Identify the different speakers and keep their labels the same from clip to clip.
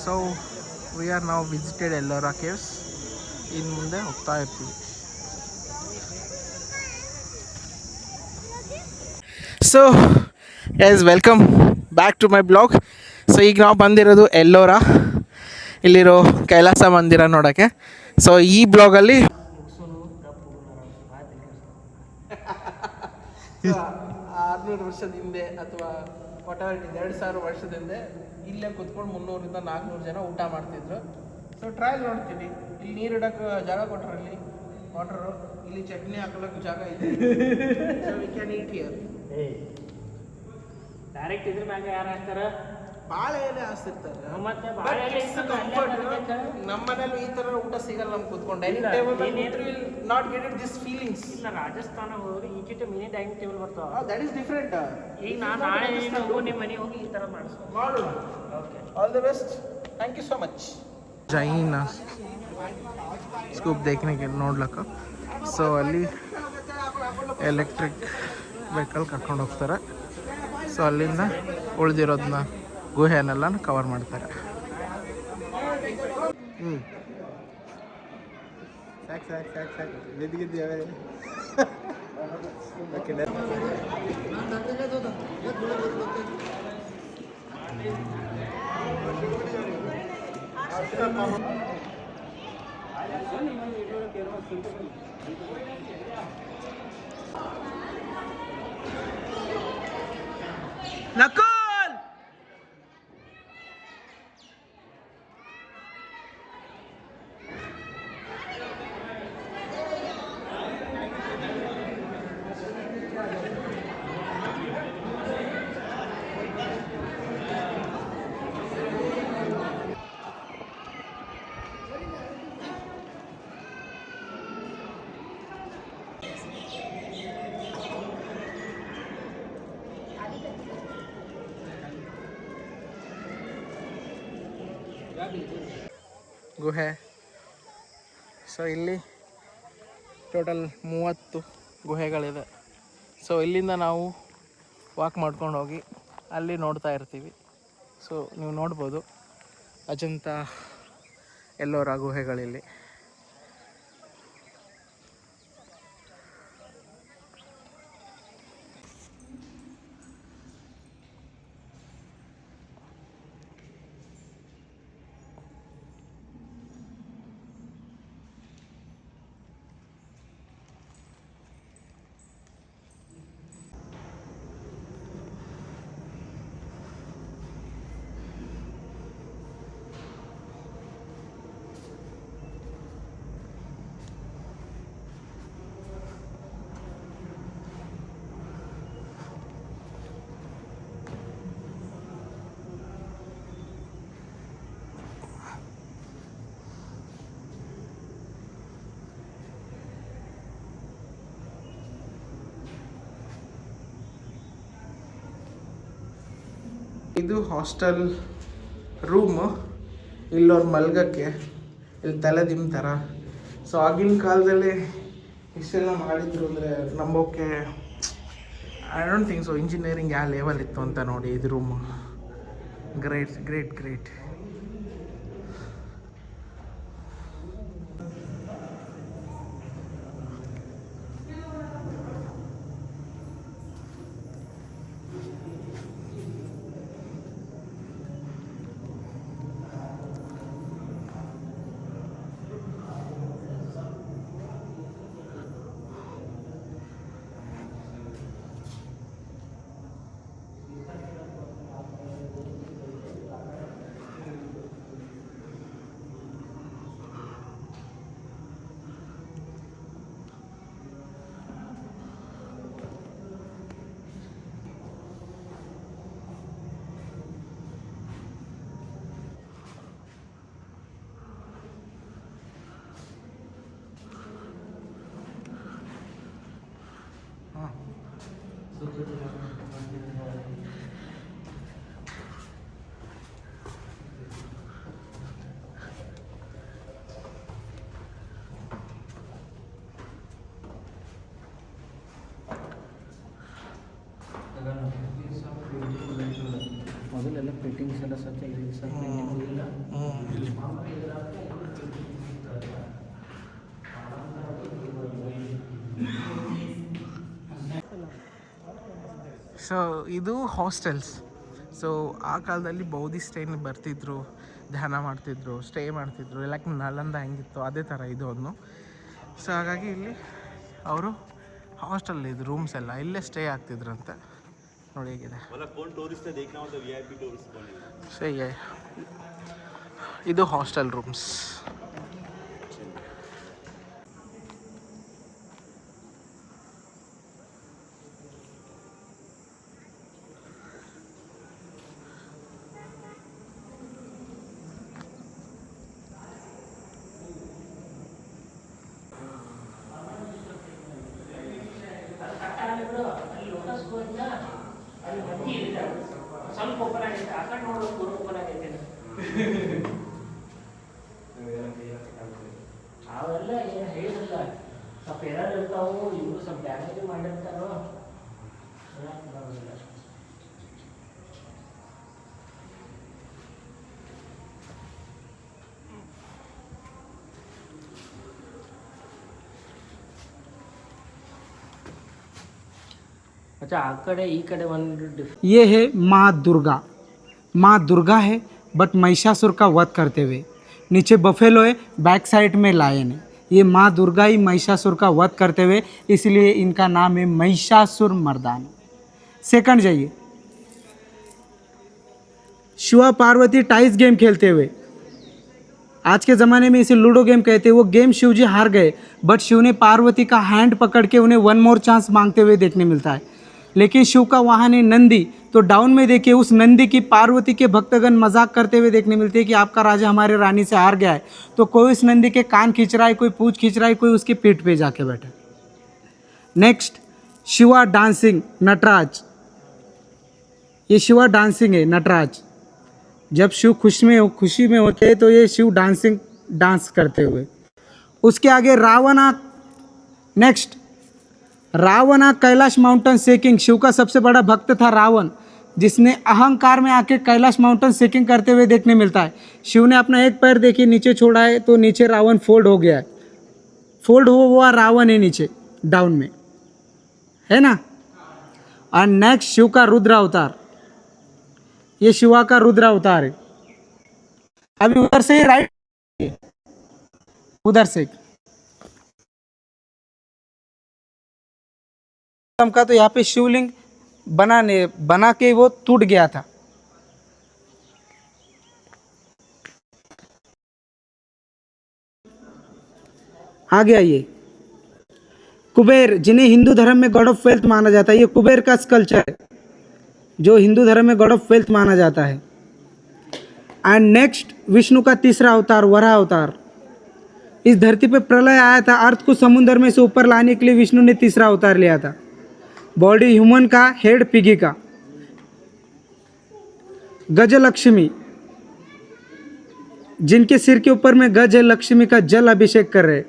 Speaker 1: So we are ನಾವು visited Ellora caves. ಇನ್ನು ಮುಂದೆ ಹೋಗ್ತಾ ಇರ್ತೀವಿ. So guys, welcome back to my blog. So ಈಗ ನಾವು ಬಂದಿರೋದು ಎಲ್ಲೋರಾ, ಇಲ್ಲಿರೋ ಕೈಲಾಸ ಮಂದಿರ ನೋಡೋಕ್ಕೆ. ಸೊ ಈ ಬ್ಲಾಗಲ್ಲಿ 600 ವರ್ಷದ ಹಿಂದೆ ಅಥವಾ ವಾಟೆವರ್ 2000 ವರ್ಷದ ಹಿಂದೆ ಇಲ್ಲೇ ಕುತ್ಕೊಂಡು 300ರಿಂದ 400 ಜನ ಊಟ ಮಾಡ್ತಿದ್ರು. ಸೊ ಟ್ರಯಲ್ ನೋಡ್ತೀವಿ. ಇಲ್ಲಿ ನೀರು ಇಡೋಕ್ಕೆ ಜಾಗ ಕೊಟ್ಟರು, ಇಲ್ಲಿ ವಾಟರು, ಇಲ್ಲಿ ಚಟ್ನಿ ಹಾಕೊಳ್ಳೋಕೆ ಜಾಗ ಇದೆ. So we can heat here.
Speaker 2: Direct ಇದ್ರ ಮ್ಯಾಗ ಯಾರು ಹಾಕ್ತಾರೆ?
Speaker 1: ಬಾಳೆ ಎಲೆ ಹಾಸ್ತಿರ್ತಾರೆ.
Speaker 2: ಮತ್ತೆ ಬಾಳೆ ಎಲೆ
Speaker 1: ನಮ್ಮ ಮನೇಲಿ ಈ ತರ ಊಟ ಸಿಗಲ್ಲ. ನಮ್ಗೆ ಕುತ್ಕೊಂಡು dining table will not get it this feelings.
Speaker 2: ಇಲ್ಲ, ರಾಜಸ್ಥಾನ ಹೋಗಿ ಈಜಿಪ್ಟ್ ಮಿನಿ ಡೈನಿಂಗ್ ಟೇಬಲ್ ಬರ್ತಾವ.
Speaker 1: That is different.
Speaker 2: ಈಗ ನಾನು ನಾಳೆ ನಿಮ್ಮ ಮನೆಗೆ ಹೋಗಿ ಈ ಥರ
Speaker 1: ಮಾಡೋಣ.
Speaker 2: Okay,
Speaker 1: all the best. Thank you so much. ಜೈನ್ ಸ್ಕೂಪ್ देखने के ನೋಡ್ಲಕ್ಕ. ಸೊ ಅಲ್ಲಿ ಎಲೆಕ್ಟ್ರಿಕ್ ವೆಹಿಕಲ್ ಕರ್ಕೊಂಡು ಹೋಗ್ತಾರೆ. ಸೊ ಅಲ್ಲಿಂದ ಉಳಿದಿರೋದನ್ನ ಗುಹೆನೆಲ್ಲ ಕವರ್ ಮಾಡ್ತಾರೆ. ಸಾಕು ಸಾಕು ಸಾಕು ಸಾಕು ಬಿದ್ದಿದ್ದೇವೆ. ನಕುಲ್ ಗುಹೆ. ಸೊ ಇಲ್ಲಿ ಟೋಟಲ್ 30 ಗುಹೆಗಳಿದೆ. ಸೊ ಇಲ್ಲಿಂದ ನಾವು ವಾಕ್ ಮಾಡ್ಕೊಂಡು ಹೋಗಿ ಅಲ್ಲಿ ನೋಡ್ತಾ ಇರ್ತೀವಿ. ಸೊ ನೀವು ನೋಡ್ಬೋದು ಅಜಂತ ಎಲ್ಲೋರಾ ಗುಹೆಗಳಿಲ್ಲಿ. ಇದು ಹಾಸ್ಟೆಲ್ ರೂಮು. ಇಲ್ಲವ್ರು ಮಲ್ಗಕ್ಕೆ, ಇಲ್ಲಿ ತಲೆ ದಿಮ್ತಾರ. ಸೊ ಆಗಿನ ಕಾಲದಲ್ಲಿ ಇಷ್ಟೆಲ್ಲ ಮಾಡಿದ್ರು ಅಂದರೆ ನಂಬೋಕ್ಕೆ I don't think so. Engineering ಯಾವ ಲೆವೆಲ್ ಇತ್ತು ಅಂತ ನೋಡಿ ಇದು ರೂಮು. Great great great. ಮೊದಲೆಲ್ಲ ಪೇಂಟಿಂಗ್ಸ್ ಎಲ್ಲ ಸ್ವಚ್ಛ ಇಲ್ಲ. ಸೊ ಇದು ಹಾಸ್ಟೆಲ್ಸ್. ಸೊ ಆ ಕಾಲದಲ್ಲಿ ಬೌದ್ಧಿಸ್ಟ್ ಏನು ಬರ್ತಿದ್ರು, ಧ್ಯಾನ ಮಾಡ್ತಿದ್ರು, ಸ್ಟೇ ಮಾಡ್ತಿದ್ರು, ಲೈಕ್ ನಳಂದ ಹೆಂಗಿತ್ತು ಅದೇ ಥರ ಇದು ಒಂದು. ಸೊ ಹಾಗಾಗಿ ಇಲ್ಲಿ ಅವರು ಹಾಸ್ಟೆಲ್ ಇದು ರೂಮ್ಸ್ ಎಲ್ಲ ಇಲ್ಲೇ ಸ್ಟೇ ಆಗ್ತಿದ್ರಂತೆ. ನೋಡಿ ಹೇಗಿದೆ. ಸೊ ಇದು ಹಾಸ್ಟೆಲ್ ರೂಮ್ಸ್.
Speaker 2: ಸ್ವಲ್ಪ ಓಪನ್ ಆಗೈತೆ, ಆ ಕಡೆ ನೋಡೋದು ಓಪನ್ ಆಗೈತೆ. ಅವೆಲ್ಲ ಏನು ಹೇಳಿಲ್ಲ, ಸ್ವಲ್ಪ ಎರರ್ ಇರ್ತಾವು, ಇವರು ಸ್ವಲ್ಪ ಡ್ಯಾಮೇಜ್ ಮಾಡಿರ್ತಾರೋ ಬರೋದಿಲ್ಲ. अच्छा आ कड़े ई कड़े वन
Speaker 3: ये है माँ दुर्गा। माँ दुर्गा है बट महिषासुर का वध करते हुए। नीचे बफेलो है, बैक साइड में लायन है। ये माँ दुर्गा ही महिषासुर का वध करते हुए, इसलिए इनका नाम है महिषासुर मर्दानी। सेकंड जाइए, शिवा पार्वती टाइस गेम खेलते हुए। आज के ज़माने में इसे लूडो गेम कहते हैं। वो गेम शिव जी हार गए, बट शिव ने पार्वती का हैंड पकड़ के उन्हें वन मोर चांस मांगते हुए देखने मिलता है। लेकिन शिव का वाहन है नंदी, तो डाउन में देखिए उस नंदी की पार्वती के भक्तगण मजाक करते हुए देखने मिलते हैं कि आपका राजा हमारे रानी से हार गया है। तो कोई उस नंदी के कान खींच रहा है, कोई पूंछ खींच रहा है, कोई उसकी पीठ पे जाके बैठा। Next, Shiva dancing Nataraj. ये शिवा डांसिंग है नटराज। जब शिव खुशी में होते हैं तो ये शिव डांस करते हुए। उसके आगे Ravana. Next, Ravana Kailash mountain shaking. Shiva का सबसे बड़ा भक्त था रावण, जिसने अहंकार में आके कैलाश माउंटेन सेकिंग करते हुए देखने मिलता है। शिव ने अपना एक पैर देखिए नीचे छोड़ा है, तो नीचे रावण फोल्ड हो गया है। फोल्ड हुआ रावण है नीचे डाउन में, है ना। और नेक्स्ट, शिव का रुद्र अवतार। ये शिवा का रुद्र अवतार है। अभी उधर से राइट, उधर से का, तो यहाँ पे शिवलिंग बना के वो टूट गया था। आगे आइए, कुबेर, जिन्हें हिंदू धर्म में गॉड ऑफ वेल्थ माना जाता है। ये कुबेर का स्कल्पचर है जो हिंदू धर्म में गॉड ऑफ वेल्थ माना जाता है। एंड नेक्स्ट, विष्णु का तीसरा अवतार वराह अवतार। इस धरती पे प्रलय आया था, अर्थ को समुद्र में से ऊपर लाने के लिए विष्णु ने तीसरा अवतार लिया था। बॉडी ह्यूमन का, हेड पिगी का। गजलक्ष्मी, जिनके सिर के ऊपर में गज है, लक्ष्मी का जल अभिषेक कर रहे,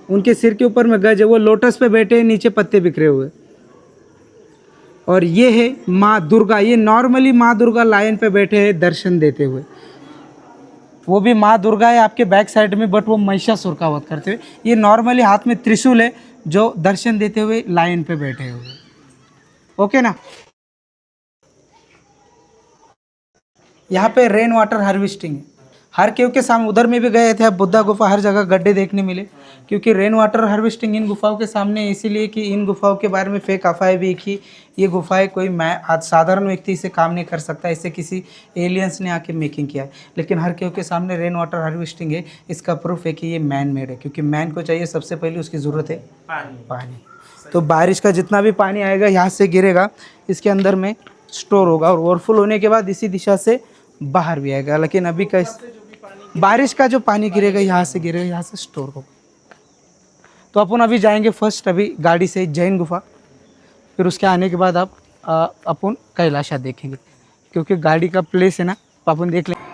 Speaker 3: उनके सिर के ऊपर में गज है, वो लोटस पे बैठे हैं, नीचे पत्ते बिखरे हुए। और ये है माँ दुर्गा। ये नॉर्मली माँ दुर्गा लायन पे बैठे हैं दर्शन देते हुए। वो भी माँ दुर्गा है आपके बैक साइड में, बट वो महिषासुर का वध करते हुए। ये नॉर्मली हाथ में त्रिशूल है, जो दर्शन देते हुए लाइन पे बैठे हुए। ओके ना। यहाँ पे रेन वाटर हार्वेस्टिंग है। हर केव के सामने, उधर में भी गए थे आप, बुद्धा गुफा, हर जगह गड्ढे देखने मिले, क्योंकि रेन वाटर हार्वेस्टिंग इन गुफाओं के सामने, इसीलिए कि इन गुफाओं के बारे में फेक अफवाहें भी कि ये गुफाएं कोई आज साधारण व्यक्ति इसे काम नहीं कर सकता, इसे किसी एलियंस ने आके मेकिंग किया है। लेकिन हर केव के सामने रेन वाटर हार्वेस्टिंग है, इसका प्रूफ है कि ये मैन मेड है, क्योंकि मैन को चाहिए सबसे पहले उसकी ज़रूरत है पानी। तो बारिश का जितना भी पानी आएगा यहाँ से गिरेगा, इसके अंदर में स्टोर होगा, और ओवरफुल होने के बाद इसी दिशा से बाहर भी आएगा। लेकिन अभी का बारिश का जो पानी गिरेगा यहाँ से गिरेगा, यहाँ से स्टोर होगा। तो अपन अभी जाएंगे फर्स्ट अभी गाड़ी से जैन गुफा, फिर उसके आने के बाद आप अपन कैलाशा देखेंगे, क्योंकि गाड़ी का प्लेस है ना, तो अपन देख लेंगे।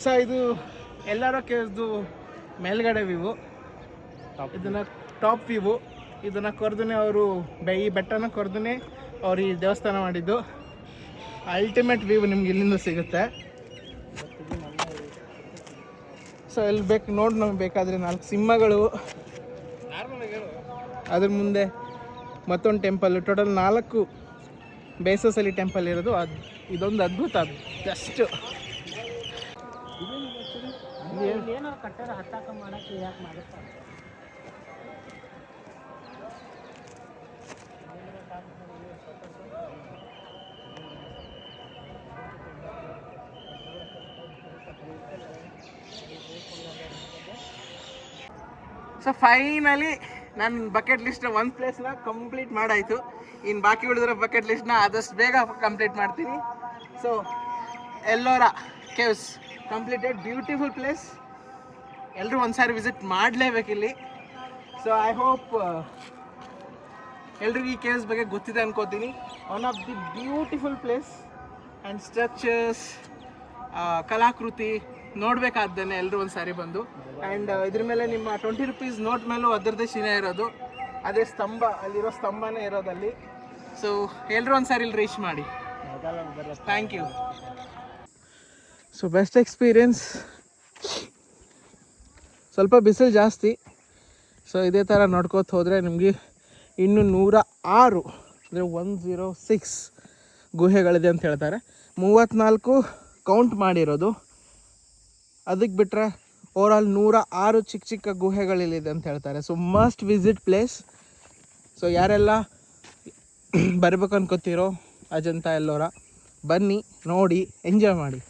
Speaker 1: ಸೊ ಇದು ಎಲ್ಲರ ಕೇಸ್ದು ಮೇಲ್ಗಡೆ ವ್ಯೂ, ಇದನ್ನು ಟಾಪ್ ವ್ಯೂ. ಇದನ್ನು ಕೊರ್ದನೆ ಅವರು ಈ ಬೆಟ್ಟನ ಕೊರ್ದನೆ ಅವ್ರು ಈ ದೇವಸ್ಥಾನ ಮಾಡಿದ್ದು. ಅಲ್ಟಿಮೇಟ್ ವ್ಯೂ ನಿಮ್ಗೆ ಇಲ್ಲಿಂದ ಸಿಗುತ್ತೆ. ಸೊ ಇಲ್ಲಿ ನೋಡಿ ನಮ್ಗೆ ಬೇಕಾದರೆ 4 ಸಿಂಹಗಳು, ಅದ್ರ ಮುಂದೆ ಮತ್ತೊಂದು ಟೆಂಪಲ್, ಟೋಟಲ್ 4 ಬೇಸಸಲ್ಲಿ ಟೆಂಪಲ್ ಇರೋದು. ಇದೊಂದು ಅದ್ಭುತ. ಅದು ಜಸ್ಟ್
Speaker 2: ಏನೋ ಕಟ್ಟಡ ಹತ್ತಾಕ ಮಾಡಕ್ಕೆ ಯಾಕೆ ಮಾಡುತ್ತಾರೆ.
Speaker 1: ಸೊ ಫೈನಲಿ ನನ್ನ ಬಕೆಟ್ ಲಿಸ್ಟ್ ಒಂದು ಪ್ಲೇಸ್ನ ಕಂಪ್ಲೀಟ್ ಮಾಡಾಯಿತು. ಇನ್ನು ಬಾಕಿ ಉಳಿದಿರೋ ಬಕೆಟ್ ಲಿಸ್ಟ್ನ ಆದಷ್ಟು ಬೇಗ ಕಂಪ್ಲೀಟ್ ಮಾಡ್ತೀನಿ. So Ellora caves completed, beautiful place. ಎಲ್ಲರೂ ಒಂದ್ಸಾರಿ ವಿಸಿಟ್ ಮಾಡಲೇಬೇಕಿಲ್ಲಿ. ಸೊ ಐ ಹೋಪ್ ಎಲ್ರಿಗೂ ಈ ಕೇವ್ಸ್ ಬಗ್ಗೆ ಗೊತ್ತಿದೆ ಅನ್ಕೋತೀನಿ. One of the beautiful place and structures, ಕಲಾಕೃತಿ ನೋಡಬೇಕಾದ್ದೇನೆ ಎಲ್ಲರೂ ಒಂದು ಸಾರಿ ಬಂದು. ಆ್ಯಂಡ್ ಇದ್ರ ಮೇಲೆ ನಿಮ್ಮ 20 ರೂಪೀಸ್ ನೋಟ್ ಮೇಲೂ ಅದರದ್ದೇ ಶಿಲೆ ಇರೋದು, ಅದೇ ಸ್ತಂಭ, ಅಲ್ಲಿರೋ ಸ್ತಂಭನೇ ಇರೋದಲ್ಲಿ. ಸೊ ಎಲ್ಲರೂ ಒಂದು ಸಾರಿ ಇಲ್ಲಿ ರೀಚ್ ಮಾಡಿ. Thank you. So best experience. ಸ್ವಲ್ಪ ಬಿಸಿಲು ಜಾಸ್ತಿ. ಸೊ ಇದೇ ಥರ ನೋಡ್ಕೋತ ಹೋದರೆ ನಿಮಗೆ ಇನ್ನು 106 ಅಂದರೆ 106 ಗುಹೆಗಳಿದೆ ಅಂತ ಹೇಳ್ತಾರೆ. 34 ಕೌಂಟ್ ಮಾಡಿರೋದು. ಅದಕ್ಕೆ ಬಿಟ್ಟರೆ ಓವರಾಲ್ 106 ಚಿಕ್ಕ ಚಿಕ್ಕ ಗುಹೆಗಳಿದೆ ಅಂತ ಹೇಳ್ತಾರೆ. So must visit place. So ಯಾರೆಲ್ಲ ಬರಬೇಕು ಅನ್ಕೋತಿರೋ ಅಜಂತಾ ಎಲ್ಲೋರಾ, ಬನ್ನಿ, ನೋಡಿ, ಎಂಜಾಯ್ ಮಾಡಿ.